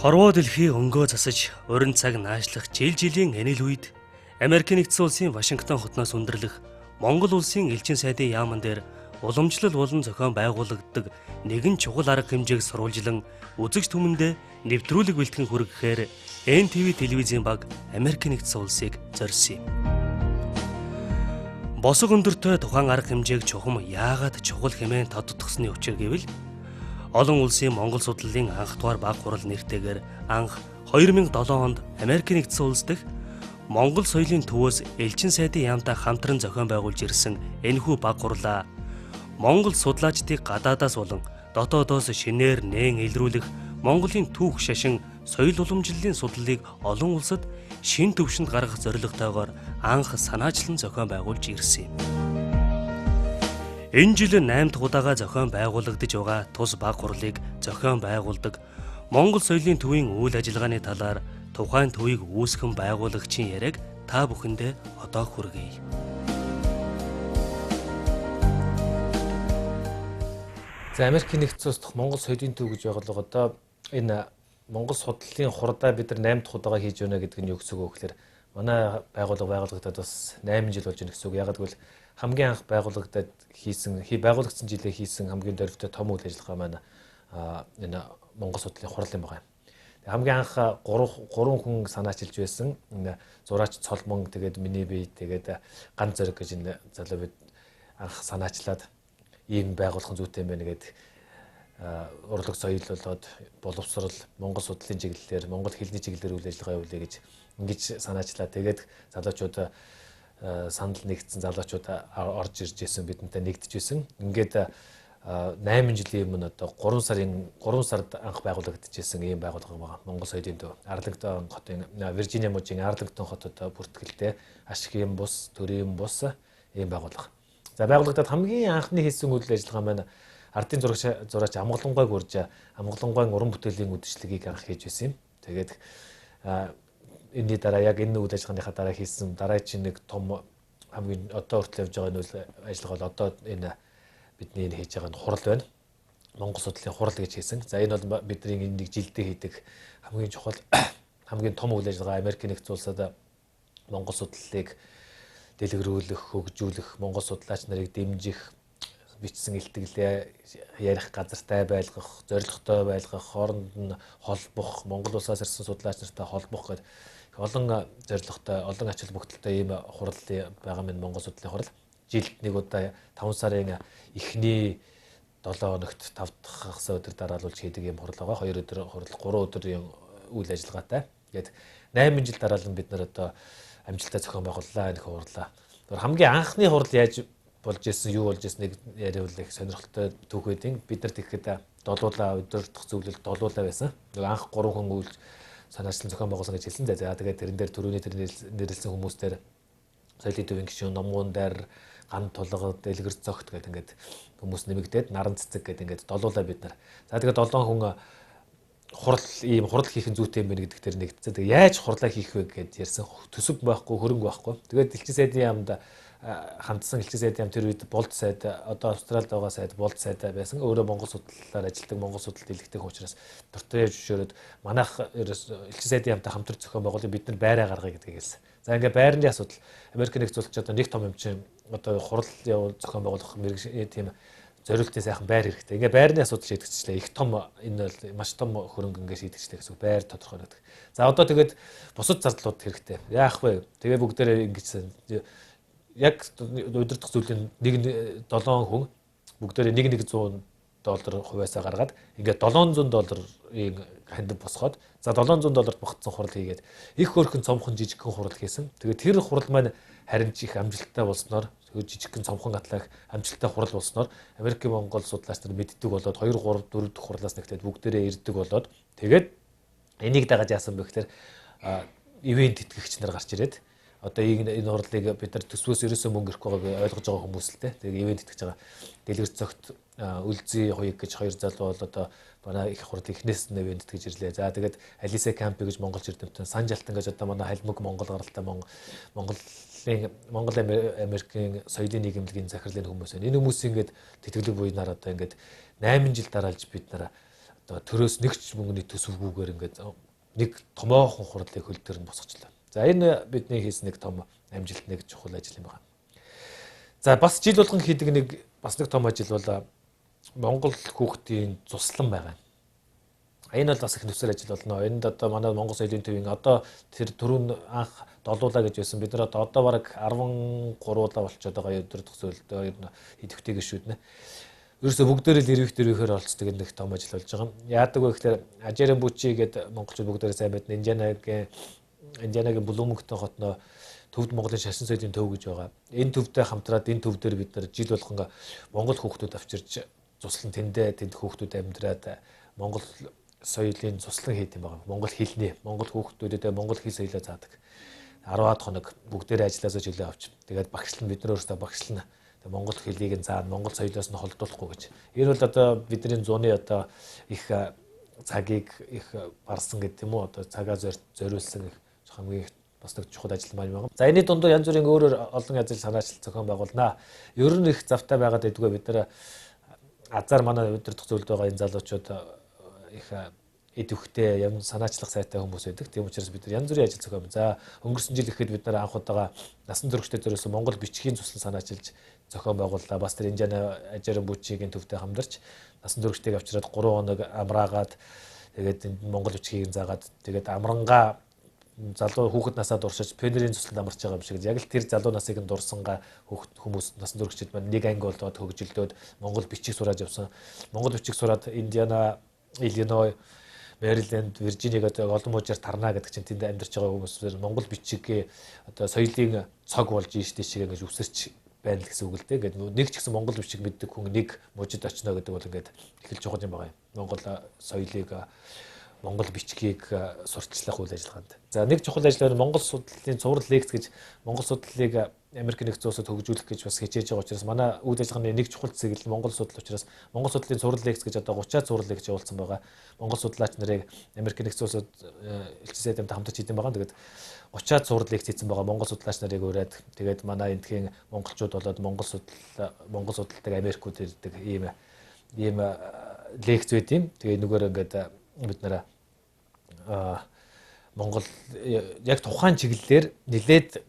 Хорвоо дэлхий өнгөө засаж уран цаг наашлах жилийн энээл үед Америкийн нэгдсэн улсын Вашингтон хотноос өндөрлөх Монгол улсын элчин сайдын яаман дээр уламжлал болон зохион байгуулагддаг нэгэн чухал арга хэмжээг сурвалжлан үзэгч түмэндээ нэвтрүүлэг бэлтгэн хүргэхээр NTV телевизийн баг Америкийн нэгдсэн улсыг зорьсон юм. Босог өндөртэй тухайн арга хэмжээг чухам яагаад чухал хэмээн тодтогсны учир гэвэл олон улсын Монгол судлалын анх дугаар баг хурал нэртэйгээр анх 2007 онд Америкийн нэгдсэн улс дахь Монгол соёлын төвөөс элчин сайдын яамтай хамтран зохион байгуулж ирсэн энэхүү баг хурлаа Монгол судлаачдыг гадаадаас болон дотоодоос шинээр нээн илрүүлэх Монголын түүх шашин соёл уламжлалын судлалыг олон улсад шин төвшөнд гаргах зорилготойгоор анх санаачлан зохион байгуулж ирсэн юм. Энэ жил 8 дахь удаага зохион байгуулагдаж байгаа тус баг хурлыг зохион байгуулдаг Монгол соёлын төвийн үйл ажиллагааны талаар тухайн төвийг үүсгэн байгуулагчийн яриаг та бүхэндээ одоо хүргэе. За Америкийн нэгдсэн улс дахь Монгол соёлын төв гэж байгаа л одоо энэ Монгол судлалын хурдаа бид нар 8 дахь удаага хийж байна гэдэг нь юу гэсэн үг вэ гэхээр манай байгууллага байгуулагдаад бас 8 жил болж байна гэсэн үг. Яг гэвэл хамгийн анх байгуулагдаад байгуулагдсан жилээ хийсэн хамгийн дөрвтэй том үйл ажиллагаа маань энэ Монгол судлалын хурал юм байна. Хамгийн анх 3 хүн санаачилж байсан. Энэ зураач Цолмон тэгээд миний бие тэгээд ганц зориг гэж энэ залуу бид анх санаачлаад ийм байгуулах зүйтэй юм байна гэдэг урлаг соёл болоод боловсрал Монгол судлалын чиглэлээр Монгол хэлний чиглэлээр үйл ажиллагаа явуулъя гэж ингэж санаачлаа. Тэгээд залуучууд санал нэгдсэн залуучууд орж ирж исэн бидэнтэй нэгдэж исэн. Ингээд 8 жилийн өмнө одоо 3 сард анх байгуулагдчихсэн ийм байгууллага байгаа. Монгол соёлын төв. Арлингтон хотын Виржиниа мужийн Арлингтон хотод бүртгэлтэй ашигын бус, төрийн бус ийм байгууллага. За байгуулагдаад хамгийн анхны хийсэн үйл ажиллагаа маань ардын зураач Амгалангойг урьж Амгалангойн уран бүтээлийн үдшилгийг анх хийж байсан юм. Тэгээд энэний дараа яг энэ үйл ажиллагааныхаа дараа хийсэн дараагийн нэг том хамгийн одоо хүртэл явж байгаа үйл ажиллагаа бол одоо энэ бидний хийж байгаа хурал байна. Монгол судлалын хурал гэж хийсэн. За энэ бол бидний энэ нэг жилдээ хийдэг хамгийн чухал хамгийн том үйл ажиллагаа Америкийн нэгдсэн улсад Монгол судлалыг дэлгэрүүлэх, хөгжүүлэх, Монгол судлаач нарыг дэмжих, бичсэн илтгэлээ ярих газартай байлгах, зорилготой байлгах, хооронд нь холбох, Монгол улсаас ирсэн судлаач нартай холбох гэдэг олон зорилготой, олон ач холбогдолтой ийм хурал байгаа юм Монгол судлалын хурал. Жилд нэг удаа 5 сарын эхний 7 хоногт 5 дахь хагас өдөр дараалуулж хийдэг ийм хурал байгаа. 2 өдөр хурал, 3 өдрийн үйл ажиллагаатай. Тэгээд 8 жил дараалан бид нар одоо амжилттай зохион байгууллаа энэ хурлаа. Хамгийн анхны хурал яаж болж исэн, юу болж исэн нэг яриул их сонирхолтой түүхүүдийн бид нар тэгэхэд долуулаа өдөртөх зөвлөлд долуулаа байсан. Нэг анх 3 хүн үйл санаачлан зохион байгуулсан гэж хэлсэн. За тэгээд тэрэн дээр төрөний нэрлсэн хүмүүстээр соёлын төвийн гишүүн, номгуун дээр ган тулга, дэлгэр цогт гэдэг ингээд хүмүүс нэмэгдээд наран цэцэг гэдэг ингээд долуулаа бид нар. За тэгээд 7 хүн ийм хурал хийх зүйтэй юм байна гэдэг дээр нэгдсэн. Тэгээ яаж хурлаа хийх вэ гэдээ ярьсан. Төсөв байхгүй, хөрөнгө байхгүй. Тэгээд элчин сайдын яамд хамтсан элчин сайдын яам тэр үед Болд сайд, одоо Австралид байгаа сайд Болд сайд байсан. Өөрөө Монгол судлалаар ажилладаг, Монгол судлалд илгэдэг учраас дуртай зөвшөөрөөд манайх элчин сайдын яамтай хамтар зохион байгуулалт бид нар байраа гаргая гэдгийг хэлсэн. За ингээд байрны асуудал Америкийн нэгдсэн улсад одоо нэг том хэмжээ одоо хурал явуул зохион байгуулах мэргэжлийн тийм зориултын сайхан байр хэрэгтэй. Ингээ байрны асуудал шийдэгчлээ. Их том энэ бол маш том хөрөнгө ингээ шийдэгчлээ гэсэн үг. Байр тодорхойлоод. За одоо тэгээд бусад зардлууд хэрэгтэй. Яах вэ? Тэгээ бүгдээрээ ингэсэн. Яг удирдах зүйлийн нэг 7 хүн бүгдээрээ $100 хувьяасаа гаргаад ингээ $700 ханд босгоод за $700 багтсан хурал хийгээд их хөрхөн цомхон жижигхэн хурал хийсэн. Тэгээд тэр хурал маань харин ч их амжилттай болсноор тэр жижигхэн цомхон гатлах амжилттай хурал болсноор Америкийн Монгол судлаач нар мэддэг болоод 2 3 4 дэх хурлаас нэгтлээд бүгдээрээ ирдэг болоод тэгээд энийг дагаж яасан бэ гэхээр ивент тэтгэгч нар гарч ирээд одоо энэ хурлыг бид нар төсвөөс ерөөсөө мөнгө ирэхгүй байгааг ойлгож байгаа хүмүүс л те. Тэгээд ивент тэтгэж байгаа. Дэлгэр цогт үлзий хуйг гэж 2 залуу бол одоо манай их хурл ихнээс нь ивент тэтгэж ирлээ. За тэгээд Алиса Кампи гэж Монголч эрдэмтэн, Санжалтан гэж одоо манай халимаг Монгол гаралтай Монгол Америкийн соёлын нийгэмлэгийн захирлын хүмүүс байна. Энэ хүмүүс ингээд тэтгэлэг буйнаар одоо ингээд 8 жил дараалж бид нараа одоо төрөөс нэг ч мөнгөний төсөвгүйгээр ингээд нэг томоохон хурлыг хөл дээр нь босгочлаа. За энэ бидний хийсэн нэг том амжилт, нэг чухал ажил юм байна. За бас жил болгон хийдэг нэг том ажил бол Монгол хүүхдийн цуслан байгаа. Энэ бол бас их нүсэр ажил болно. Энд одоо манай Монгол соёлын төвийн одоо тэр түрүүн анх 7 удаа гэж байсан. Бид нар одоо бараг 13 удаа болчиход байгаа өдөр төсөөлд идэвхтэй гişүүднэ. Ерөөсө бүгдээрээ л ирвэхээр оролцдог нэг том ажил болж байгаа. Яадаг вэ гэхээр Ажерэн Бүчи гэдэг монголчууд бүгдээрээ сайн мэднэ. Индианагийн Блумингтон хотноо төвд Монголын шашин соёлын төв гэж байгаа. Энэ төвтэй хамтраад энэ төв дээр бид нар жил болгон Монгол хүүхдүүд авчирч цуслан тэнд хүүхдүүд амьдраад Монгол соёлын цуслан хийх юм байна. Монгол хэлний, Монгол хүүхдүүдэд Монгол хэл соёлоо заадаг. 10-аад хоног бүгдээрээ ажилласаа чөлөө авч. Тэгээд багшлан бид нар өөрсдөө багшлна. Тэгээд Монгол хэлийг нь заана, Монгол соёлоос нь холдуулахгүй гэж. Энэ бол одоо бидний зууны одоо их цагийг их барсан гэдэг юм уу? Одоо цагаа зориулсан их хамгийн бас нэг чухал ажил маань байна. За энэний дундуур янз бүрийн өөрөөр олон ажил санаачил зохион байгуулнаа. Ер нь их завтай байгаад байдгүй бид нар азар манай өдөр төсөөлд байгаа энэ залуучууд их идэвхтэй юм санаачлах сайтай хүмүүс байдаг. Тийм учраас бид нар янз бүрийн ажил зохион. За өнгөрсөн жил ихэд бид нар анх удаага насан туршидтэй зориулсан Монгол бичгийн цуслан санаачилж зохион байгууллаа. Бас тэр Индиана Ажерэн Бүчигийн төвтэй хамдарч насан туршидтайг авчираад 3 хоног амраагаад тэгээд Монгол бичгийг заагаад тэгээд амрангаа залуу хүүхэд насаад уршиж пенерийн цусланд амарч байгаа юм шиг. Яг л тэр залуу насыг нь дурсангаа хүмүүс насан туршид маань нэг анги болоод хөгжилдөөд Монгол бичиг сураад явсан. Монгол бичиг сураад Индиана, Иллиной, Мэриленд, Виржинийг одоо олон мужаар тарна гэдэг чинь тэнд амьдарч байгаа хүмүүс Монгол бичиг одоо соёлын цог болж ийш тийш ингэж өсөрч байна л гэсэн үг л дээ. Ингээд нэг ч гэсэн Монгол бичиг мэддэг хүн нэг мужид очно гэдэг бол ингээд эхэлж байгаа юм байна. Монгол соёлыг Монгол бичгийг сурталчлах үйл ажиллагаанд. За нэг чухал ажил нь Монгол судлалын цуврал лекц гэж Монгол судлалыг Америк нэгдсэн улсад хөгжүүлэх гэж бас хичээж байгаа учраас манай үйл ажиллагааны нэг чухал хэсэг л Монгол судлал учраас Монгол судлалын цуврал лекц гэж одоо 30-аад цуврал лекц явуулсан байгаа. Монгол судлаач нарыг Америк нэгдсэн улсад элчин сайдтай хамтарч хийсэн байгаа. Тэгээд 30-аад цуврал лекц хийсэн байгаа. Монгол судлаач нарыг ураад тэгээд манай эндхийн монголчууд болоод Монгол судлалтай Америкууд ирдэг ийм лекц байд юм. Тэгээд нүгээр ингээд бид нараа Монгол яг тухайн чиглэлээр нэлээд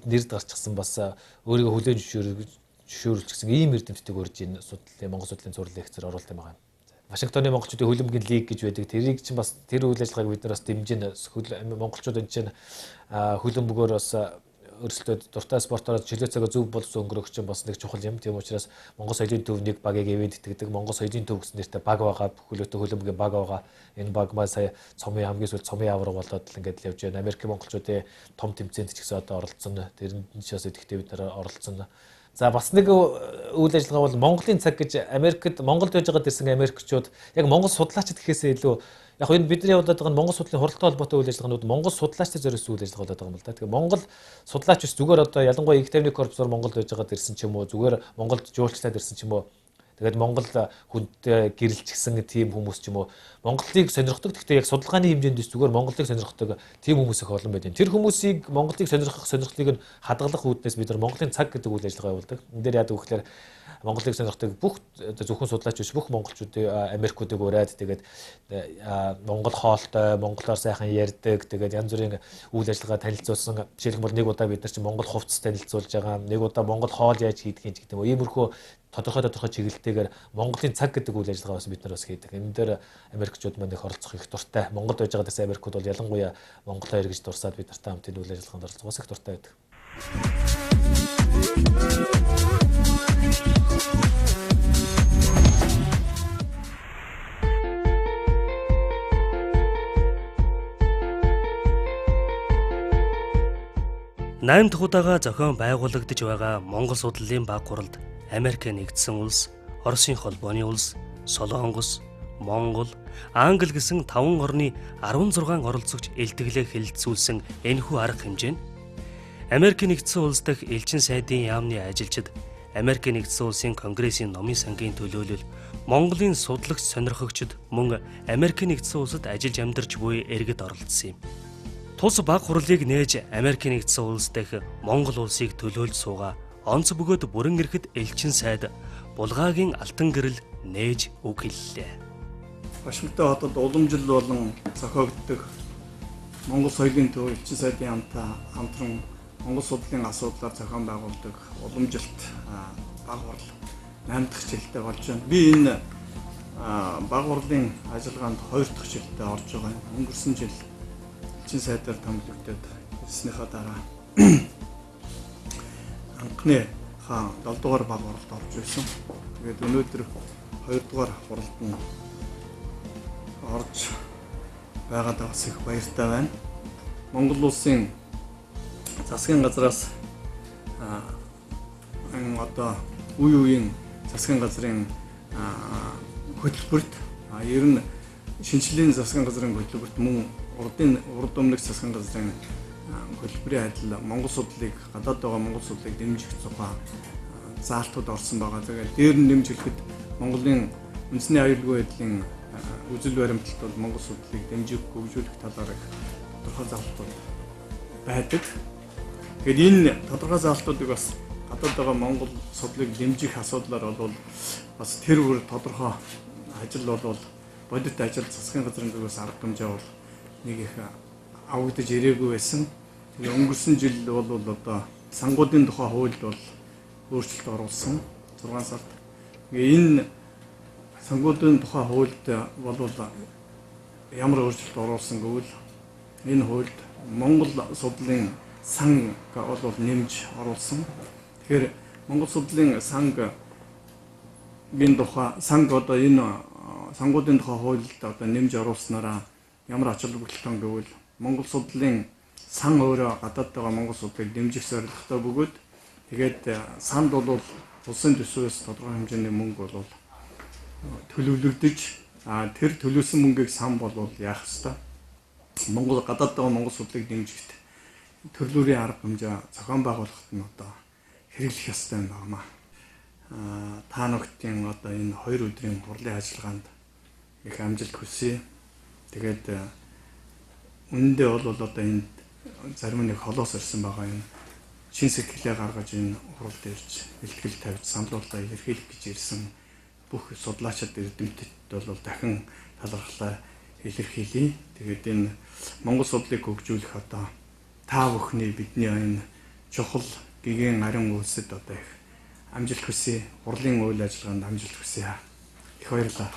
нэрд гарчихсан бас өөрийгөө хүлээн зөвшөөрүүлж гисэн ийм эрдэмтдийг урьж энэ Монгол судлалын цуврал лекцээр оруулалт юм байна. Вашингтоны монголчуудын хөлбөмбөгийн лиг гэж байдаг. Тэрийг чинь бас тэр үйл ажиллагааг бид нар бас дэмжин монголчууд энэ чинь хөлбөмбөгөөр бас өрсөлдөд дуртай спортоор чөлөө цагаа зөв болсон өнгөрөх чинь бас нэг чухал юм. Тийм учраас Монгол соёлын төв нэг багийг ивент итгэдэг. Монгол соёлын төв гэсэн нэртэй баг байгаа. Хөлөөтэй хөлбөмбөгийн баг байгаа. Энэ баг маань сая цомын хамгийн сүүл цомын авраг болоод л ингээд л явж байна. Америкийн монголчуудын том тэмцээнд ч гэсэн одоо оролцсон. Тэрэн ч бас идэвхтэй бид нар оролцсон. За бас нэг үйл ажиллагаа бол Монголын цаг гэж Америкт Монголд байж байгаад ирсэн Америкчууд яг Монгол судлаачид гэхээсээ илүү яг энэ бидний явуулаад байгаа Монгол судлалын хуралтай холбоотой үйл ажиллагаанууд Монгол судлаачтай зориулсан үйл ажиллагаа болоод байгаа юм л да. Тэгээ Монгол судлаач биш зүгээр одоо ялангуяа их тайвны корпусоор Монголд байж байгаад ирсэн ч юм уу зүгээр Монголд жуулчлаад ирсэн ч юм уу тэгээд Монгол хүндтэй гэрэлжсэн тийм хүмүүс ч юм уу Монголыг сонирхдаг. Гэхдээ яг судалгааны хэмжээнд биш зүгээр Монголыг сонирхдаг тийм хүмүүс их олон байдаг. Тэр хүмүүсийг Монголыг сонирхлыг нь хадгалах үүднээс бид нар Монголын цаг гэдэг үйл ажиллагаа явуулдаг. Энэ дээр яадаг вэ гэхээр Монголыг сонирхдаг бүх зөвхөн судлаач биш бүх монголчуудын Америкуудыг ураад тэгээд Монгол хоолтой, монголоор сайхан ярьдаг тэгээд янз бүрийн үйл ажиллагаа танилцуулсан. Жишээлбэл нэг удаа бид нар чинь Монгол хувцас танилцуулж байгаа. Нэг удаа Монгол хоол яаж хийдгийг гэдэг юм. Иймэрхүү тодорхой чиглэлтэйгээр Монголын цаг гэдэг үйл ажиллагаа бас бид нар бас хийдэг. Энэ дээр Америкчууд маань их оролцох их дуртай. Монголд байж байгаадаас Америкууд бол ялангуяа Монголоо эргэж дурсаад бид нартай хамт энэ үйл ажиллагаанд оролцох их дуртай байдаг. 8 дахь удаага зохион байгуулагдаж байгаа Монгол судлалын баг хуралд Америк нэгдсэн улс, Оросын холбооны улс, Солонгос, Монгол, Англи гэсэн 5 орны 16 оролцогч илтгэлээ хэлэлцүүлсэн энэхүү арга хэмжээ нь Америк нэгдсэн улс дахь элчин сайдын яамны ажилчид Америк нэгдсэн улсын Конгрессийн номын сангийн төлөөлөл Монголын судлагч сонирхогчид мөн Америк нэгдсэн улсад ажиллаж амьдарч буй иргэд оролцсон юм. Тус баг хурлыг нээж Америк нэгдсэн улс дахь Монгол улсыг төлөөлж суугаа онц бөгөөд бүрэн эрэхэд элчин сайд Булгаагийн алтан гэрэл нээж үг хэллээ. Вашингтон хотод уламжил болон зохиогддог Монгол соёлын төв элчин сайдын хамтран Монгол судлалын асуудлаар зохион байгуулдаг уламжилт баг хурал 8 дахь жилдээ болж байна. Би энэ баг хурлын ажиллагаанд 2 дахь жилдээ орж байгаа. Өнгөрсөн жил элчин сайдаар томилогдоод ирснийхаа дараа анхны 7 дугаар баг хуралд орж ирсэн. Тэгээд өнөөдөр 2 дугаар хуралд нь орж байгаад бас их баяртай байна. Монгол улсын засгийн газраас одоо үе үеийн засгийн газрын хөтөлбөрт ер нь шинжлэлийн засгийн газрын хөтөлбөрт мөн урд өмнөх засгийн газрын хөтөлбөрийн адил Монгол судлалыг гадаад байгаа Монгол судлалыг дэмжих тухай заалтууд орсон байгаа. Тэгээд дээр нь дэмжихэд Монголын үндэсний аюулгүй байдлын үзэл баримталд бол Монгол судлалыг дэмжих, хөгжүүлэх талаар их тодорхой заалтууд байдаг. Тэгэхээр энэ тодорхой заалтуудыг бас гадаад байгаа Монгол судлалыг дэмжих асуудлаар бол бас тэр бүр тодорхой ажил бол бодит ажил засгийн газрын зүгээс арга хэмжээ бол нэг их авагдаж ирээгүй байсан. Тэгээ өнгөрсөн жил бол одоо сангуудын тухай хуульд бол өөрчлөлт оруулсан 6 сард. Тэгээ энэ сангуудын тухай хуульд бол ямар өөрчлөлт оруулсан гэвэл энэ хуульд Монгол судлалын санг бол нэмж оруулсан. Тэгэхээр Монгол судлалын сангийн тухай одоо энэ сангуудын тухай хуульд одоо нэмж оруулснараа ямар ач холбогдолтой гэвэл Монгол судлалын сан өөрөө гадаад байгаа Монгол судлалыг дэмжих зорилготой бөгөөд тэгээд санд бол улсын төсвөөс тодорхой хэмжээний мөнгө бол төлөвлөгдөж тэр төлөвлөсөн мөнгийг сан бол яах ёстой. Монгол гадаад байгаа Монгол судлалыг дэмжихэд төрлүүрийн арга хэмжээ зохион байгуулахад нь одоо хэрэглэх ёстой юм байна. Та нөхдийн одоо энэ 2 өдрийн хурлын ажиллагаанд их амжилт хүсье. Тэгээд үнэндээ бол одоо энэ зарим нэг холоос ирсэн байгаа юм. Шин сэтгэлээ гаргаж энэ хуралд ирж бэлтгэл тавьж саналуулаа илэрхийлэх гэж ирсэн бүх судлаачид эрдэмтэд бол дахин талархлаа илэрхийлье. Тэгээд энэ Монгол судлалыг хөгжүүлэх одоо та бүхний бидний энэ чухал гэгэн арын үйлсэд одоо их амжилт хүсье. Хурлын үйл ажиллагаанд амжилт хүсье. Их баярлалаа.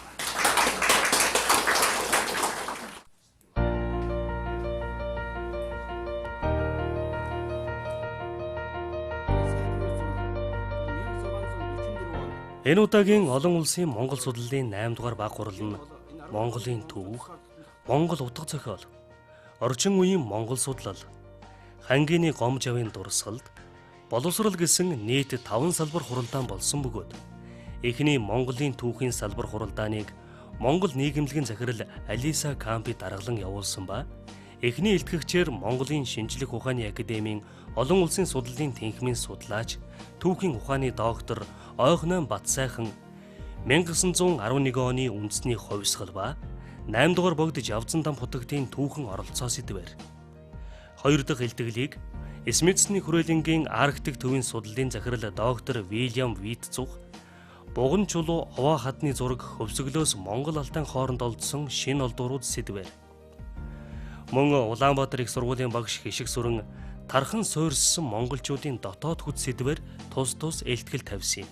Энэ удаагийн олон улсын Монгол судлалын 8 дугаар баг хурал нь Монголын түүх, Монгол утга зохиол, орчин үеийн Монгол судлал, хангины гомж авийн дурсгалд, боловсрал гэсэн нийт 5 салбар хуралдаан болсон бөгөөд эхний Монголын түүхийн салбар хуралдааныг Монгол нийгэмлэгийн захирал Алиса Кампи даргалан явуулсан ба эхний илтгэгчээр Монголын шинжлэх ухааны академийн олон улсын судлалын тэнхимийн судлаач, түүхийн ухааны доктор Ойхнон Батсайхан 1911 оны үндэсний хувьсгал ба 8 дугаар богд Жавзан дам хутагтын түүхэн оролцоо сэдвээр 2 дахь илтгэлийг Смитсний хүрээлэнгийн Арктик төвийн судлалын захирал доктор Вильям Витцух Буган чулуу овоо хадны зураг хөвсгөлөөс Монгол алдаан хооронд олдсон шинэ олдуурууд сэдвээр мөн Улаанбаатар их сургуулийн багш Хишиг сүрэн тархан суурьссан монголчуудын дотоод хүч сэдвээр тус илтгэл тавьсан юм.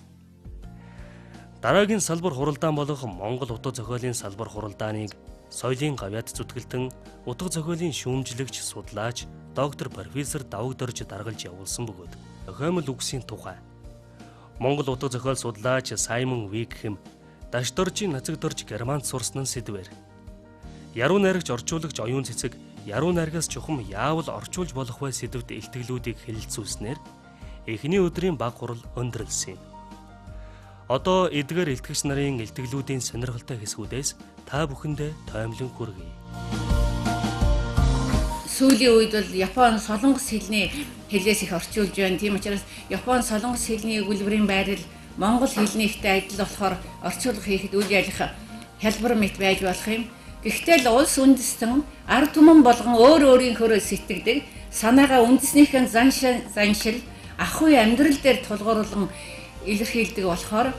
Дараагийн салбар хуралдаан болох Монгол утга зохиолын салбар хуралдааныг соёлын гавьяат зүтгэлтэн утга зохиолын шүүмжлэгч судлаач доктор профессор Даваг Дорж даргалж явуулсан бөгөөд зохиомл үгсийн тухай Монгол утга зохиол судлаач Саймон Вигхэм Даш Доржийн нацаг дорж Германд сурсан нь сэдвээр яруу найрагч орчуулагч оюун цэцэг яруу найргаас чухам яавал орчуулж болох вэ сэдвт илтгэлүүдийг хэлэлцүүлснээр эхний өдрийн баг хурал өндөрлсөн юм. Одоо эдгээр илтгэгч нарын илтгэлүүдийн сонирхолтой хэсгүүдээс та бүхэндээ тоомлон хүргэе. Сүүлийн үед бол Япон солонгос хэлний хэлээс их орчуулж байна. Тийм учраас Япон солонгос хэлний өгүүлбэрийн байрал монгол хэлнийхтэй адил болохоор орчуулга хийхэд үйл ажиллах хялбар мэт байж болох юм. Гэхдээ л улс үндэстэн ард түмэн болгон өөр өөрийнхөө сэтгэдэг санаагаа үндэснийхэн заншил ахуй амьдрал дээр тулгуурлан илэрхийлдэг болохоор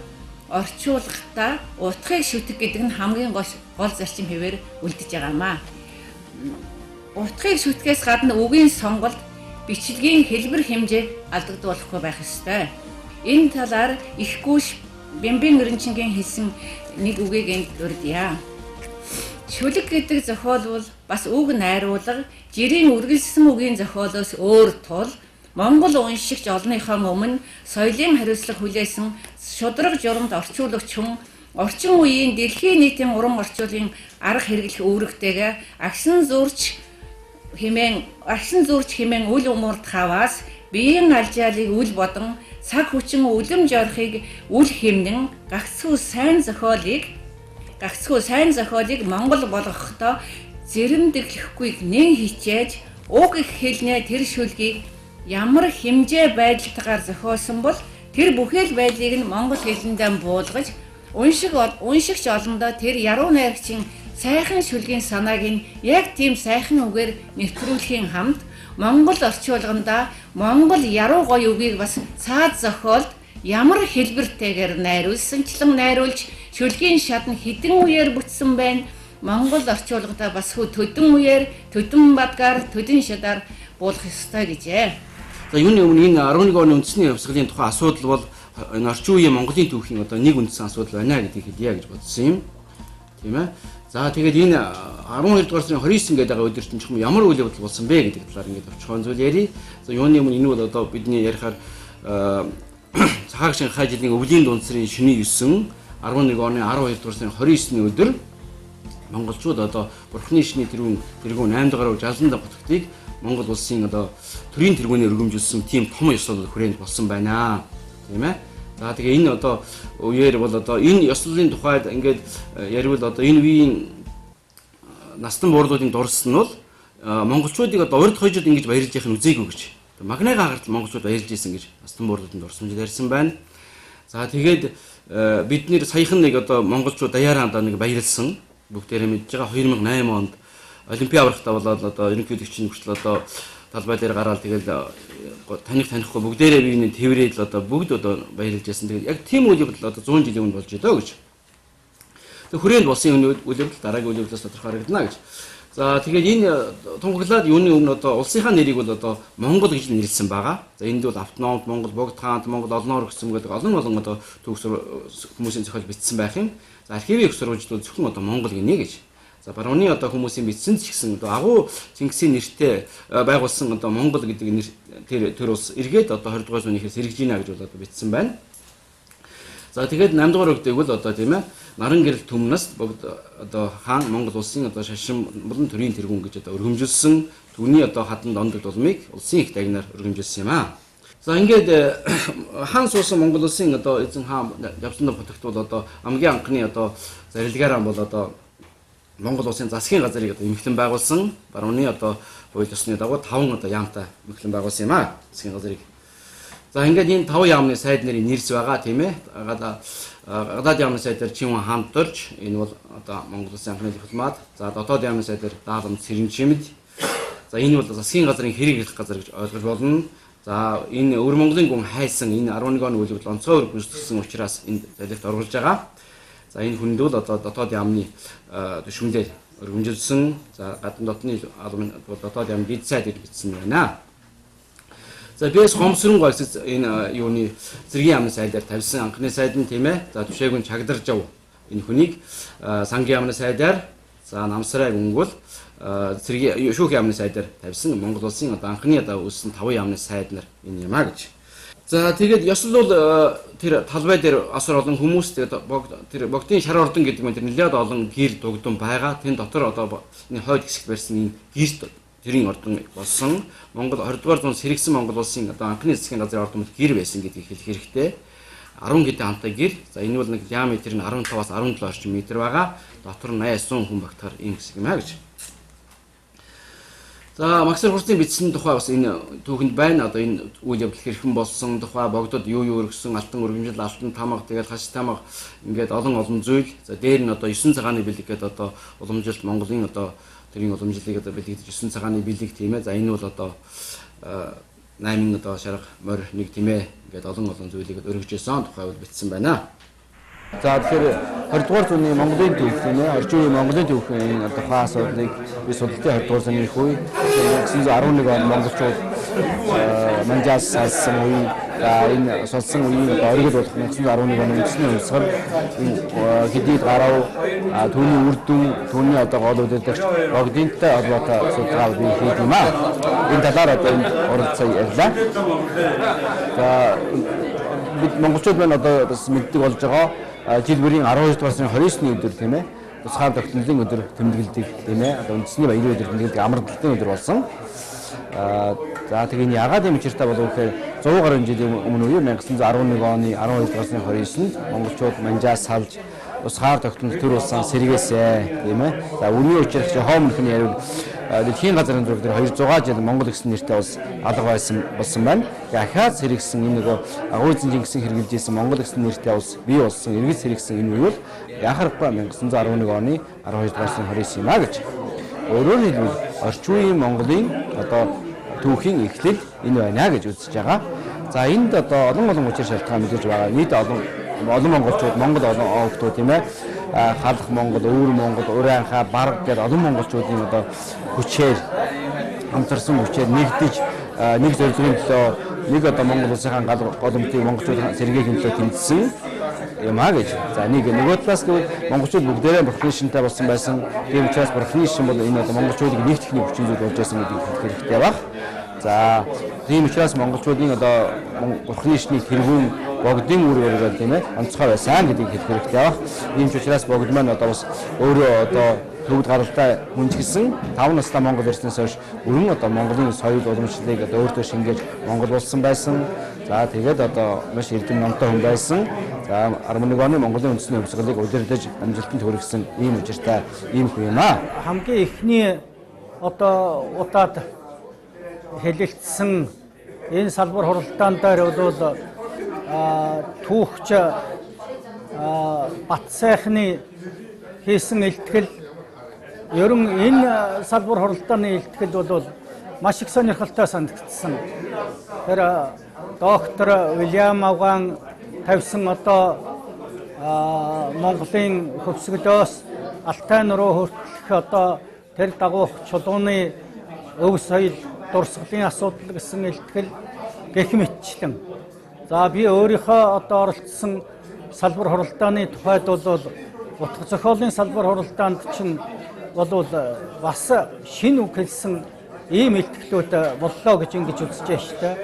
орчуулгахдаа утгыг шүтэх гэдэг нь хамгийн гол зарчим хэвээр үлдэж байгаамаа. Утгыг шүтгэхээс гадна үгийн сонголт, бичлэгийн хэлбэр хэмжээ алдагдуулахгүй байх ёстой. Энэ талаар их гүш Бямбин Эренчингийн хэлсэн нэг үгийг энд дурдъя. Шүлэг гэдэг зохиол бол бас үг найруулга, жирийн үргэлжлсэн үгийн зохиолоос өөр тул Монгол уншигч олонныхоо өмнө соёлын хариуцлага хүлээсэн шудраг журамд орчуулагч хүн орчин үеийн дэлхийн нийтийн уран орчуулгын арга хэрэглэх үүрэгтэйгээ агшин зурч хэмээн үл умурд хаваас биеийн алжаалыг үл бодон цаг хүчин үлэм жорхыг үл хэмнэн гагцхүү сайн зохиолыг Монгол болгохдоо зэрэмдэглэхгүйг нэн хичээж уг их хэлнэ тэр шүлгийг ямар хэмжээ байдалтайгаар зохиосон бол тэр бүхэл байдлыг нь монгол хэлэндээ буулгаж уншигч олондоо тэр яруу найрагчийн сайхан шүлгийн санааг нь яг тийм сайхан үгээр нэвтрүүлэхийн хамт монгол орчуулгандаа монгол яруу гоё үгийг бас цаад зохиолд ямар хэлбэртэйгээр найруулж шүлгийн шатн хідэн үеэр бүтсэн байна. Монгол орчуулгадаа бас төдөн үеэр, төдөн бадгаар, төдөн шадаар буулгах ёстой гэжээ. За юуны өмнө энэ 11 оны үндэсний явсгалын тухай асуудал бол энэ орчин үеийн Монголын түүхийн одоо нэг үндсэн асуудал байна гэдгийг хэлье гэж бодсон юм. Тийм ээ. За тэгээд энэ 12 дугаар сарын 29 гэдэг өдөр чинь чухам ямар үйл явдал болсон бэ гэдэг талаар ингээд орчхон зүйл ярий. За юуны өмнө энэ бол одоо бидний ярихаар цагаагийн хай жилийн өвлийн дундсрын шөнийн 9 11 оны 12 дугаар сарын 29-ний өдөр монголчууд одоо Бурхны шний тэргүүн 8 дугаар 60 хотгтыг Монгол улсын одоо төрийн тэргүүнээр өргөмжилсөн тийм том ёслол хүрээнд болсон байна. Тийм ээ. За тэгээ энэ одоо үеэр бол одоо энэ ёслолын тухайд ингээд яривал одоо энэ үеийн настан буурлуудын дурсал нь бол монголчуудыг одоо урд хойжод ингэж баярлж явах нь үзээгүй гэж. Магнайгаа гартал монголчууд баярлж ийсэн гэж настан буурлуудын дурсамжид ярьсан байна. За тэгээд бид нэр саяхан нэг одоо монголчууд даяараа нэг баярлсан бүгдээрээ мэдж байгаа 2008 онд Олимпиад аврахтаа болоод одоо ерөнхийлөгчийн хүртэл одоо талбай дээр гараад тэгэл танихгүй бүгдээрээ биений тэрвэрэл одоо бүгд одоо баярлж яасан. Тэгээд яг тийм үйл явдал одоо 100 жилийн өмнө болж байгаа гэж. Тэг хүрээнд болсон үйл явдал дараагийн үйл явдлаас тодорхой харагдана гэж. За тэгээд энэ тунгаглаад юуны өмнө одоо улсынхаа нэрийг бол одоо Монгол гэж нэрлсэн байгаа. За энд бол автономт Монгол, Богд хаант Монгол, Олноор гэсэн гэдэг олон одоо төгс хүмүүсийн зохиол бичсэн байх юм. За архивын их сурвалжлууд зөвхөн одоо Монгол гинэ гэж. За барууны одоо хүмүүсийн бичсэн ч гэсэн одоо агуу Чингисийн нэртэй байгуулсан одоо Монгол гэдэг нэр тэр улс эргээд одоо 20 дугаар зууны ихээс эргэж гинэ гэж бол одоо бичсэн байна. За тэгээд 8 дугаар үгтэйг бол одоо тийм ээ наран гэрэл төмнөс богд одоо хаан Монгол улсын одоо шашин болон төрийн тэргүүн гэж одоо өргөмжилсөн түүний одоо хатан дондог дулмыг улсын их дагнаар өргөмжилсэн юм аа. За ингээд хаан суусан Монгол улсын одоо эзэн хаан Явсан хотогт бол одоо хамгийн анхны одоо зарилгаараа бол одоо Монгол улсын засгийн газрыг одоо эмхлэн байгуулсан барууны одоо хууль ёсны дагуу 5 одоо яамтай эмхлэн байгуулсан юм аа засгийн газрыг. За ингээд энэ 5 яамны сайд нарын нэрс байгаа тийм ээ. Гадаад яамны сайдаар Чинван хамтарч энэ бол одоо Монгол улсын анхны дипломат. За дотоод яамны сайдаар Даалам Цэрэнчимэд. За энэ бол засгийн газрын хэрэг хэлэх газар гэж ойлгож болно. За энэ өвөр Монголын гүн хайсан энэ 11 оны үйл явдал онцгой өргөжлөсөн учраас энэ залилт оруулж байгаа. За энэ хүнд бол одоо дотоод яамны төшөндөө өргөмжилсөн. За гадна дотны албан дотоод яамны дэд сайд гэж бичсэн байна. За бис хомсрон гойс энэ юуны зэргийн яамны сайдаар тавьсан анхны сайд нь тийм ээ. За түшээгүй чагдарж ав энэ хүнийг сангийн яамны сайдаар за намсрай өнгөл зэргийн шүүх яамны сайдаар тавьсан Монгол улсын одоо анхны одоо үүссэн 5 яамны сайд нар энэ юм а гэж. За тэгээд ёсол бол тэр талбай дээр асар олон хүмүүс тэр богдын шар ордон гэдэг нь тэр нэлээд олон гэр дугдун байгаа. Тэн дотор одоо хойд хэсэгт барьсан энэ гэрт тэрийн ордон болсон. Монгол 20 дугаар зуунд сэргсэн Монгол улсын одоо анхны засгийн газрын ордон гэр байсан гэдгийг хэлэх хэрэгтэй. 10 хэдэн хамтаа гэр. За энэ бол нэг диаметр нь 15-аас 17 орчим метр байгаа. Дотор нь 80-100 хүн багтахаар ийм хэсэг юм аа гэж. За Максар хурцын бичсэн тухай бас энэ түүхэнд байна. Одоо энэ үйл явдал хэрхэн болсон тухай, богдод юу өргөсөн, алтан өргөмжил, алтан тамга, тэгээд хаш тамга ингээд олон зүйл. За дээр нь одоо 9 цагааны бэлэг гэдэг одоо уламжилт Монголын одоо тэрийн уламжлалыг одоо бэлэгдэж 9 цагааны бэлэг тийм ээ. За энэ бол одоо 8 одоо шарга морь нэг тийм ээ. Ингээд олон зүйлийг өргөжсэн тухай бол бичсэн байна. За тэгэхээр 20 дугаар зууны Монголын түүх тийм ээ, орчин үеийн Монголын түүхийн одоо тухайн асуудлыг би судалтай 20 дугаар зууны их үе 1911 он монголчууд манжаас салсан үе, энэ салсан үеийн оргил болох 1911 оны үндэсний хувьсгал энэ хэдийд гарав түүний үр дүн, түүний одоо гол үлдэгч богдынтай холбоотой судалгаа би хийх юм аа. Энэ талаар одоо энэ оролцоо ярьлаа. За бид монголчууд маань одоо бас мэддэг болж байгаа жил бүрийн 12 дугаар сарын 29-ны өдөр тийм ээ. Тусгаар тогтнолын өдөр тэмдэглэдэг тийм ээ. Одоо үндэсний баярын өдөр тэмдэглэдэг амар талын өдөр болсон. За тэгээ энэ ягаад юм учиртай болов гэхээр 100 гаруй жилийн өмнө үе 1911 оны 12 дугаар сарын 29-нд монголчууд манжаас салж тусгаар тогтнол төр болсон сэргээсэ тийм ээ. За үүний учир хойм мөнхний ярил дэлхийн газрын зураг дээр 200 жил Монгол гэсэн нэртэй бас алга болсон байна. Дахиад сэргсэн энэ нөгөө агуйзэн жингсэн хэрэгжилжсэн Монгол гэсэн нэртэй бас бий болсон эргэж сэргсэн энэ үе бол яхахгүй 1911 оны 12 дугаар сарын 29 юм а гэж. Өөрөөр хэлбэл орчин үеийн Монголын одоо түүхийн эхлэл энэ байна гэж үзэж байгаа. За энд одоо олон учир шалтгаан мэдээж байгаа. Нийт олон монголчууд, Монгол олон оогтууд тийм ээ. Халах Монгол, өвөр Монгол, Урианхай, Бараг гэдэг олон монголчуудын одоо хүчээр хамтарсан хүчээр нэгдэж нэг зорилгын төлөө нэг одоо Монгол улсын голомтыг монголчууд сэргээхийн төлөө тэмцсэн юм а гэж. За нэг нөгөө талаас гэвэл монголчууд бүгдээрээ бурхны шинтэй болсон байсан. Тийм учраас бурхны шин бол энэ одоо монголчуудыг нэгтгэхний хүчин зүйл болж байсан гэдгийг хэлэх хэрэгтэй баг. За тийм учраас монголчуудын одоо бурхны шинийг тэргүүн богдын үр өргөл тийм ээ онцгой байсан гэдгийг хэлэх хэрэгтэй баг. Ийм ч учраас богд маань одоо бас өөрөө одоо төвд гаралтай хүнжгэлсэн 5 настай Монгол ирснээс хойш өрн одоо Монголын соёл уламжлалыг одоо өөртөө шингээж Монгол болсон байсан. За тэгээд одоо маш эрдэм номтой хүн байсан. За 11 оны Монголын үндэсний хувьсгалыг удирдах амжилтанд хүргэсэн ийм учиртай ийм хүн юм аа. Хамгийн эхний одоо удаад хэлэлцсэн энэ салбар хуралдаан дээр бол түүхч Бат сайхны хийсэн илтгэл ер нь энэ салбар хуралдааны илтгэл бол маш их сонирхолтой санагдсан. Тэр доктор Уильям Авгаан тавьсан одоо Монголын хөвсгөлөөс Алтай нуруу хүртэлх одоо тэр дагуух чулууны өв соёл дурсгалын асуудал гэсэн илтгэл гэх мэтчлэн. За би өөрийнхөө одоо оролцсон салбар хуралдааны тухайд бол утга зохиолын салбар хуралдаанд чинь бол бас шинэ үг хэлсэн ийм илтгэлүүд боллоо гэж ингэж үзэж байна шүү дээ.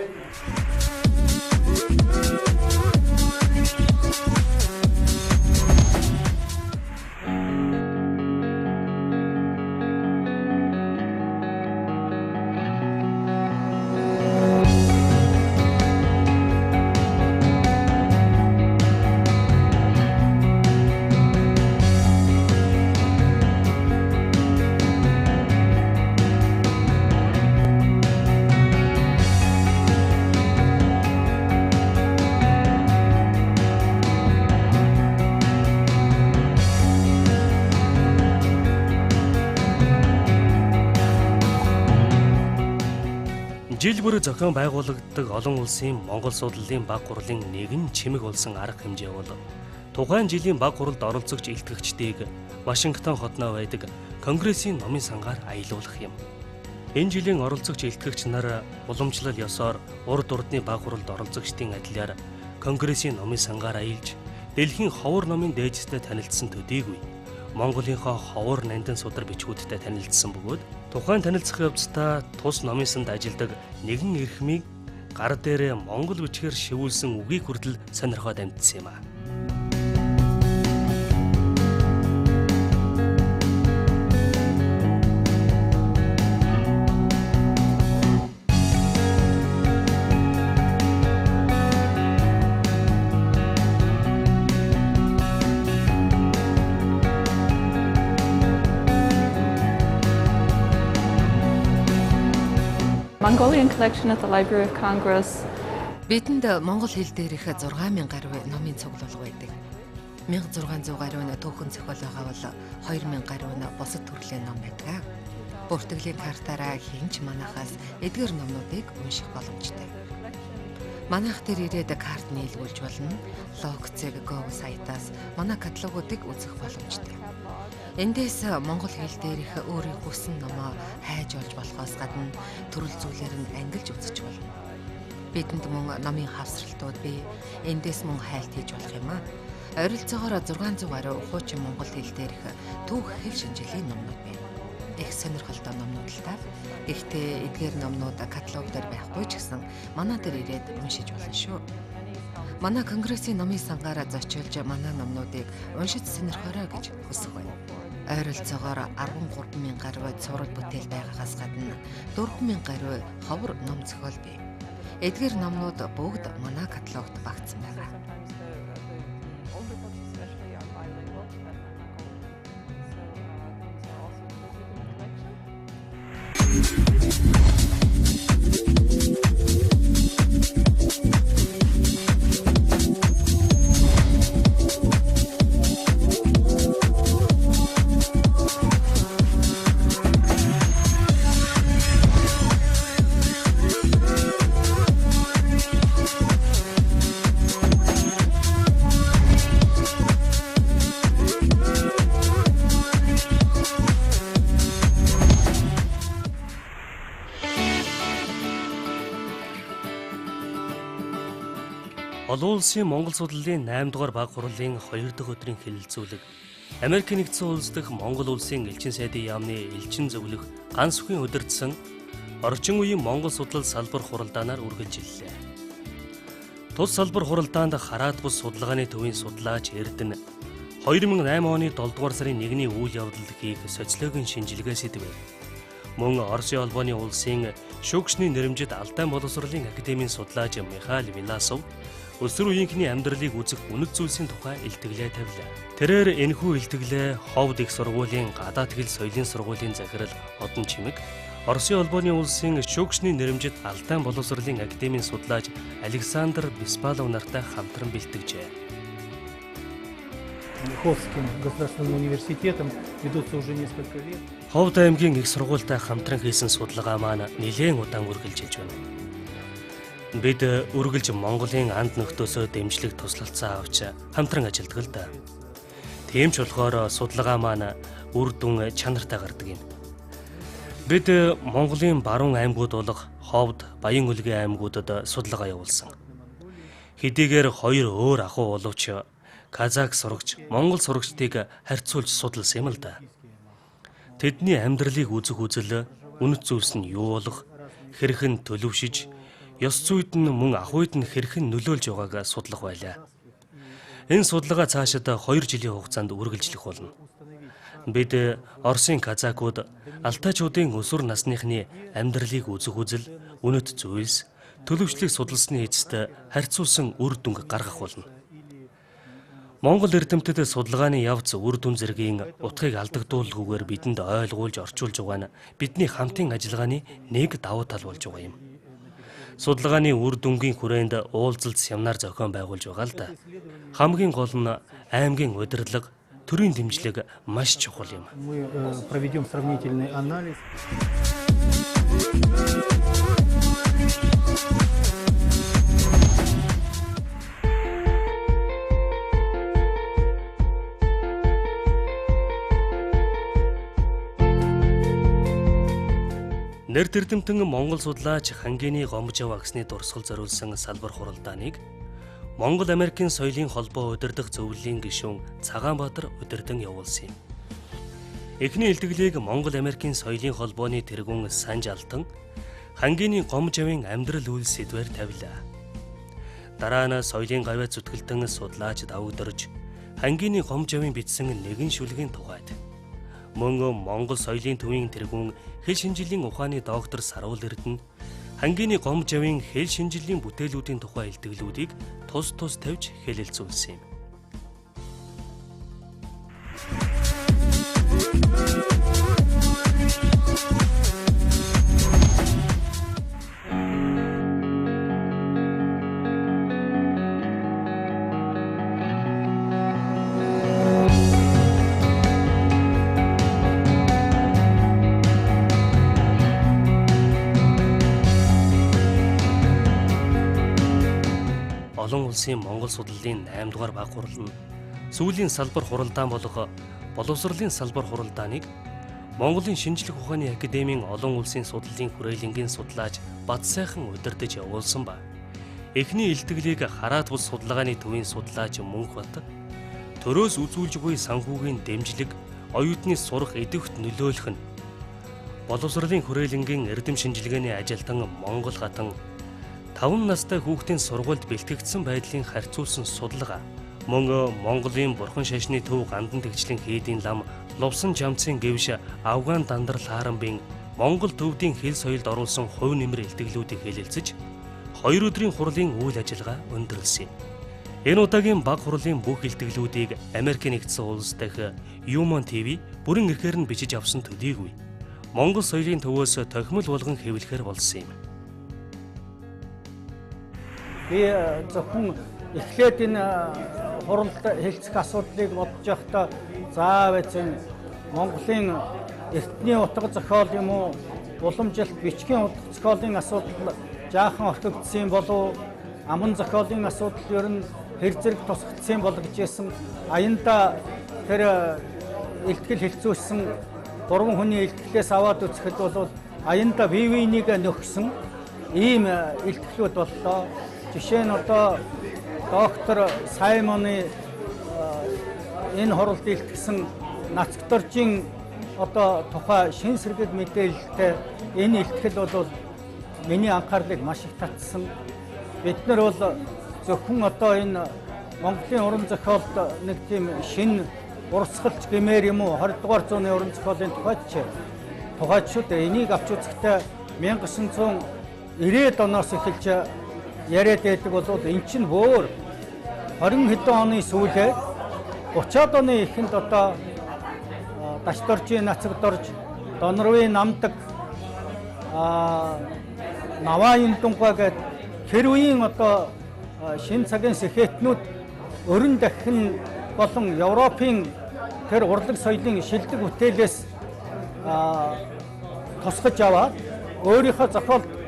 Жил бүр зохион байгуулагддаг олон улсын Монгол судлалын баг хурлын нэгэн чимэг болсон арга хэмжээ бол тухайн жилийн баг хуралд оролцогч илтгэгчдийг Вашингтон хотноо байдаг Конгрессийн номын сангаар аялуулах юм. Энэ жилийн оролцогч илтгэгч нар уламжлал ёсоор урд урдны баг хуралд оролцогчдын адилаар Конгрессийн номын сангаар аялж дэлхийн ховор номын дээжтэй танилцсан төдийгүй Монголынхоо ховор нандин судар бичгүүдтэй танилцсан бөгөөд тухайн танилцах явцдаа тус номын санд ажилладаг нэгэн эрхмийг гар дээрээ монгол бичгээр шивүүлсэн үгийг хүртэл сонирхоод амьдсан юм а. Mongolian collection at the Library of Congress. Бидэнд монгол хэл дээрх 6000 гаруй номын цуглуулга байдаг. 1600 гаруй нь түүхэн зохиол байгаа бол 2000 гаруй нь бусад төрлийн ном байдаг. Бүртгэлийн картаараа хинч манахаас эдгээр номнуудыг унших боломжтой. Манайх дээр ирээд карт нийлүүлж болно. Логцэг Go сайтаас манай каталогуудыг үзэх боломжтой. Эндээс монгол хэл дээрх өөрийн хүссэн номоо хайж олж болохоос гадна төрөл зүйлээр нь ангилж үзэж болно. Бидэнд мөн номын хавсралтууд бий. Эндээс мөн хайлт хийж болох юм а. Ойролцоогоор 600 гаруй хуучин монгол хэл дээрх түүх хэл шинжилгээний номнууд байна. Их сонирхолтой номнууд л та. Гэхдээ эдгээр номнууд каталог дээр байхгүй ч гэсэн манай дээр ирээд уншиж болно шүү. Манай конгрессийн номын сангаараа зочилж манай номнуудыг уншиж сонирхорой гэж хүсэх байна. Ойролцоогоор 13,000 гаруй цуврал бүтээл байгаагаас гадна 4,000 гаруй ховор ном зохиол бий. Эдгээр номнууд бүгд манай каталогт багтсан байна. Олон улсын Монгол судлалын 8 дугаар баг хурлын 2 дахь өдрийн хэлэлцүүлэг Америк нэгдсэн улс дахь Монгол улсын элчин сайдын яамны элчин зөвлөх ганц бүхэн удирдсан орчин үеийн Монгол судлал салбар хуралдаанаар үргэлжиллээ. Тус салбар хуралдаанд хараад бус судалгааны төвийн судлаач Эрдэнэ 2008 оны 7 дугаар сарын 1-ний үйл явдал хийх социологийн шинжилгээ сэдвээр мөн Оросын холбооны улсын шүүгчний нэрэмжит Алтай боловсролын академийн судлаач Михаил Виласов өсвөр үеийнхний амьдралыг үзэх үнэт зүйлсийн тухай илтгэлээ тавилаа. Тэрээр энэхүү илтгэлээ Ховд их сургуулийн гадаад хэл соёлын сургуулийн захирал Одон Чимэг, Оросын холбооны улсын шүүгчний нэрэмжит Алтай боловсролын академийн судлаач Александр Беспалов нартай хамтран бэлтгэжээ. Ховским государственным университетом ведутся уже несколько лет. Ховд аймгийн их сургуультай хамтран хийсэн судалгаа маань нэлээд удаан үргэлжилж байна. Бид үргэлж Монголын анд нөхдөөсөө дэмжлэг туслалцаа авч хамтран ажилладаг л да. Тийм ч болохоор судалгаа маань үр дүн чанартай гардаг юм. Бид Монголын баруун аймагуд болох Ховд, Баян Үлгийн аймагуудад судалгаа явуулсан. Хэдийгээр хоёр өөр ахуй боловч казак сурагч, монгол сурагчдыг харьцуулж судалсан юм л да. Тэдний амьдралыг үзэх үзэл үнэт зүйлс нь юу болох, хэрхэн төлөвшиж, ёс зүйд нь мөн ахуйд нь хэрхэн нөлөөлж байгааг судлах байлаа. Энэ судалгаа цаашид 2 жилийн хугацаанд үргэлжлэх болно. Бид Оросын казакууд алтайчуудын өсвөр насныхны амьдралыг үзэх үзэл, үнэт зүйлс, төлөвшлийг судалсны эцэст харьцуулсан үр дүнг гаргах болно. Монгол эрдэмтэд судалгааны явц үр дүн зэргийн утгыг алдагдуулгүйгээр бидэнд ойлгуулж орчуулж байгаа нь бидний хамтын ажиллагааны нэг давуу тал болж байгаа юм. Судалгааны үр дүнгийн хүрээнд уулзалт семинар зохион байгуулж байгаа л да. Хамгийн гол нь аймгийн удирдлага, төрийн дэмжлэг маш чухал юм. Мы проведем сравнительный анализ. Нэр тэрдэмтэн Монгол судлаач Хангины Гомжав агсны дурсгал зориулсан салбар хуралдааныг Монгол Америкийн соёлын холбоо удирдах зөвлөлийн гишүүн Цагаанбаатар удирдан явуулсан юм. Эхний илтгэлийг Монгол Америкийн соёлын холбооны тэргүүн Санж Алтан, хангины гомжавын амьдрал үйл сэдвээр тавилаа. Дараа нь соёлын гавьяа зүтгэлтэн судлаач давагдорж хангины гомжавын бичсэн нэгэн шүлгийн тухайд мөн Монгол соёлын төвийн тэргүүн хэл шинжилгээний ухааны доктор Саруул Эрдэнэ хангины гомжавын хэл шинжилгээний бүтээлүүдийн тухай илтгэлүүдийг тус тавьж хэлэлцүүлсэн юм. Олон улсын Монгол судлалын 8 дугаар баг хурал нь сүүлийн салбар хуралдаан болох боловсролын салбар хуралдааныг Монголын шинжлэх ухааны академийн олон улсын судлалын хүрээлэнгийн судлаач Батсайхан удирдах явуулсан ба эхний илтгэлийг хараат бус судалгааны төвийн судлаач Мөнхбат төрөөс үзүүлж буй санхүүгийн дэмжлэг оюутны сурах идэвхт нөлөөлөх нь боловсролын хүрээлэнгийн эрдэм шинжилгээний ажилтан Монгол хатан 5 настай хүүхдийн сургуульд бэлтгэгдсэн байдлын харьцуулсан судалгаа мөн Монголын бурхан шашны төв гандан тэгжлийн хийдийн лам лувсан жамцын гэвш Афган дандрал хаарамбын Монгол төвдийн хэл соёлд оруулсан хувь нэмэр илтгэлүүдийг хэлэлцэж 2 өдрийн хурлын үйл ажиллагаа өндөрлсөн юм. Энэ удаагийн баг хурлын бүх илтгэлүүдийг Америкийн нэгдсэн улс дахь Human TV бүрэн эрхээр нь бичиж авсан төдийгүй Монгол соёлын төвөөс тохимол болгон хэвлэхээр болсон юм. Би зөвхөн эхлээд энэ хуралд хэлцэх асуудлыг бодож байхдаа заавал энэ Монголын эртний утга зохиол юм уу уламжилт бичгийн утга зохиолын асуудал жаахан орхигдсан болов аман зохиолын асуудал ер нь хэр зэрэг тусгагдсан бол гэжсэн аянда тэр илтгэл хэлцүүлсэн 3 хүний илтгэлээс аваад үзэхэд бол аянда бие биенийг нөхсөн ийм илтгэлүүд боллоо. Жишээ нь одоо доктор Саймоны энэ хуралд илтгэсэн нацгтөржийн одоо тухай шин сэргээг мэдээлэлтэй энэ илтгэл бол миний анхаарлыг маш их татсан. Бид нар бол зөвхөн одоо энэ Монголын уран зохиолд нэг тийм шин урсгалч гэмээр юм уу 20 дугаар зууны уран зохиолын тухайд шүү дээ. Энийг авч үзэхдээ 1990-ад оноос эхэлж яриад байдаг бол эн чинь бүр 20 хэдэн оны сүүлээ 30-ад оны эхэнд одоо Дашторжийн нацагдорж Донорвын намдаг Наваин Дунгаа гэдэг тэр үеийн одоо шин цагийн сэхэтнүүд өрн дахин болон Европын тэр урлаг соёлын шилдэг бүтээлээс тусгаж аваад өөрийнхөө зохиолд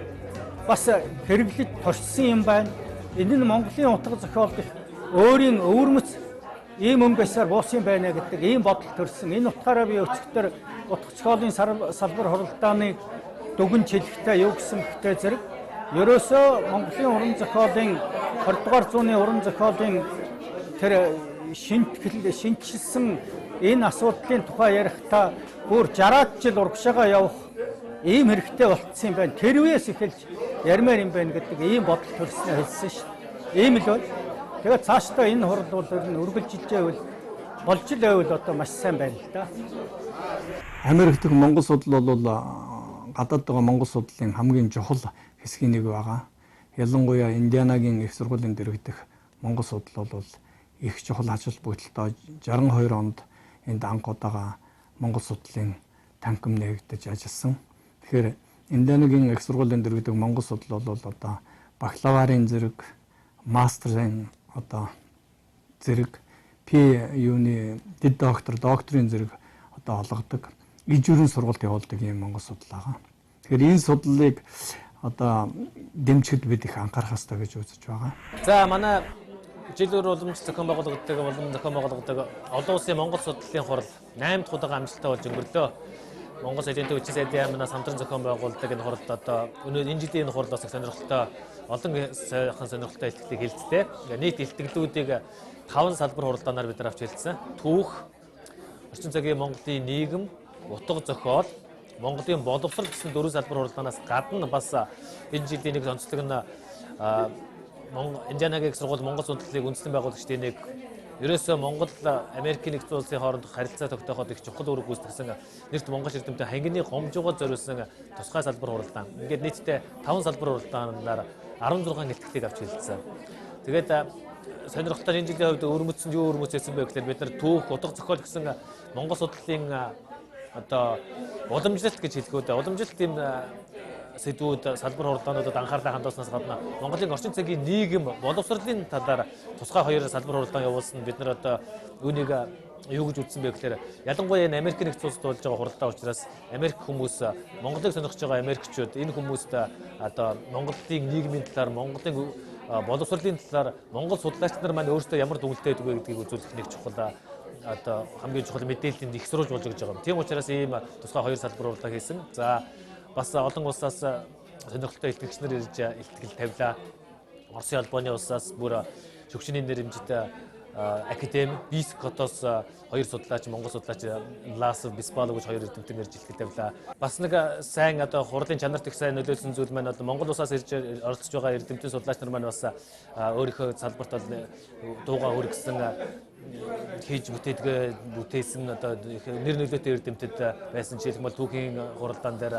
бас хэрэглэж туршсан юм байна. Энэ нь Монголын утга зохиолд өөрийн өвөрмөц ийм байсаар буусан байна гэдэг ийм бодол төрсөн. Энэ утгаараа би өчигдөр утга зохиолын салбар хуралдааны дүгнж хэлэхдээ юу гэсэн хтэй зэрэг ерөөсөө Монголын уран зохиолын 20 дугаар зууны уран зохиолын тэр шинжилсэн энэ асуудлын тухай ярихдаа бүр 60 жил урагшаага явах ийм хэрэгтэй болцсон юм байна. Тэр үеэс эхэлж ярмаар юм байна гэдэг ийм бодол төрснөө хэлсэн шүү. Ийм л бол. Тэгээд цаашдаа энэ хурал бол үргэлжилж байвал болж л байвал одоо маш сайн байна л да. Америк дэх Монгол судал бол гадаад байгаа Монгол судлалын хамгийн чухал хэсгийн нэг байгаа. Ялангуяа Индианагийн их сургуулийн дэргэдэх Монгол судал бол их чухал ажил бүтэлтэй 62 онд энд анх удаага Монгол судлалын танхим нэгдэж ажилласан. Тэгэхээр Индианагийн их сургуулийн дэргэдэг Монгол судал бол одоо бакалаврын зэрэг, мастерын одоо зэрэг, юуны дэд докторийн зэрэг одоо олгодог, ижүүрийн сургалт явуулдаг юм Монгол судал байгаа. Тэгэхээр энэ судлалыг одоо дэмжихэд бид их анхаарах хэрэгтэй гэж үзэж байгаа. За манай жилээр уламж зохион байгуулагддаг олон улсын Монгол судлалын хурал 8 дахь удаа амжилттай болж өнгөрлөө. Монгол соёлын төв хүчин сайдын яамнаас хамтран зохион байгуулдаг энэ хуралд одоо энэ жилийн энэ хурлаас их сонирхолтой олон сайхан сонирхолтой илтгэлийг хэлцтэй. Нийт илтгэлүүдийг 5 салбар хуралдаанаар бид нар авч хэлсэн. Түүх, орчин цагийн Монголын нийгэм, утга зохиол, Монголын боловсрол гэсэн дөрвөн салбар хуралдаанаас гадна бас энэ жилийн нэг онцлог нь Индианагийн их сургууль Монгол судлалыг үндэслэн байгуулагчдын нэг ерөөсөө Монгол Америкийн нэгдсэн улсын хооронд харилцаа тогтооход их чухал үүрэг гүйцэтгэсэн нэрт монгол эрдэмтэн хангины гомжуугаар зориулсан тусгай салбар хуралдаан. Ингээд нийтдээ 5 салбар хуралдаанаар 16 нэлтгэлийг авч хэлсэн. Тэгээд сонирхолтой энэ жилийн хувьд өрмөцсөнд юу өрмөцсөн бэ гэхээр бид нар түүх утга зохиол гэсэн Монгол судлалын одоо уламжлалт гэж хэлгүүд. Уламжлалт тийм сэдвүүд салбар хуралдаануудад анхаарлаа хандуулснаас гадна Монголын орчин цагийн нийгэм боловсролын талаар тусгай 2 салбар хуралдаан явуулсан. Бид нар одоо үүнийг юу гэж үзсэн бэ гэхээр ялангуяа энэ Америк нэгдсэн улсад болж байгаа хуралдаан учраас Америк хүмүүс Монголыг сонирхож байгаа Америкчууд энэ хүмүүст одоо Монголын нийгмийн талаар Монголын боловсролын талаар Монгол судлаач нар маань өөрсдөө ямар дүгнэлттэй байдаг вэ гэдгийг үзүүлэх нэг чухал одоо хамгийн чухал мэдээллийг их сурвалж болж байгаа юм. Тийм учраас ийм тусгай 2 салбар хуралдаа хийсэн. За бас олон улсаас сонирхолтой илтгэгчнэр ирж илтгэл тавилаа. Оросын албаны улсаас бүр шөгшөний нэрэмжтэй академи Бискотоос 2 судлаач, Монгол судлаач Ласов, Бисбалов гэж 2 эрдэмтэн ирж илтгэл тавилаа. Бас нэг сайн одоо хурлын чанарт их сайн нөлөөлсөн зүйл маань одоо Монгол улсаас ирж оролцож байгаа эрдэмтэн судлаач нар маань бас өөрийнхөө салбарт дуугаа хүргэсэн хийж бүтээсэн одоо нэр нөлөөтэй эрдэмтэд байсан жишээлбэл түүхийн хуралдаан дээр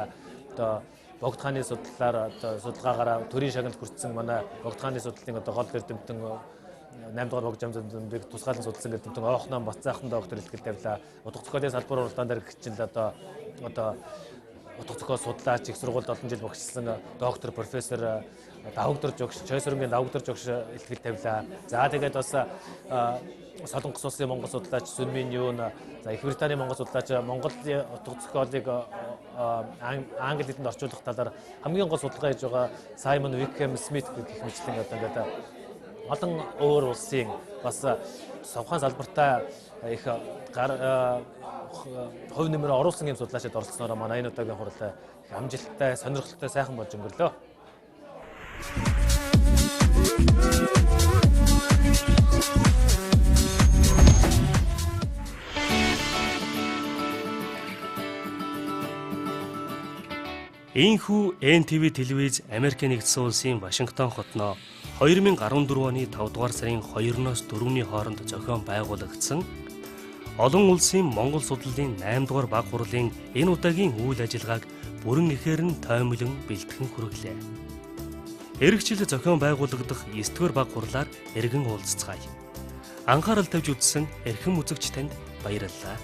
одоо Богд хааны судлалаар одоо судалгаагаараа төрийн шагналд хүртсэн манай Богд хааны судлалын одоо гол эрдэмтэн 8 дугаар богд замдыг тусгаалan судалсан эрдэмтэн Оохнон Бацаахан доктор илтгэл тавилаа. Утга зохиолын салбар хуралдаан дээр гिचил одоо утга зохиол судлаач их сургуульд олон жил багшилсан доктор профессор Давгдор жогш Чойсрынгийн Давгдор жогш илтгэл тавилаа. За тэгээд бас Солонгос улсын Монгол судлаач Сүнмийн Юун, за Их Британий Монгол судлаач Монголын утга зохиолыг англи хэлэнд орчуулах талаар хамгийн гол судалгаа хийж байгаа Саймон Викхэм Смит гэх мэтлэн одоо ингээд олон өөр улсын бас совхон салбартаа их хувь нэмэр оруулсан юм судлаачид оролцсноороо манай энэ удаагийн хурлаа их амжилттай, сонирхолтой, сайхан болж өнгөрлөө. Ийхүү NTV телевиз Америкийн нэгдсэн улсын Вашингтон хотноо 2014 оны 5 дугаар сарын 2-оос 4-ний хооронд зохион байгуулагдсан олон улсын Монгол судлалын 8 дугаар баг хурлын энэ удаагийн үйл ажиллагааг бүрэн ихээр нь тоомлон бэлтгэн хүргэлээ. Эх жил зохион байгуулагдах 9 дугаар баг хурлаар эргэн уулзцгаая. Анхаарал тавьж үзсэн эрхэм үзэгч танд баярлалаа.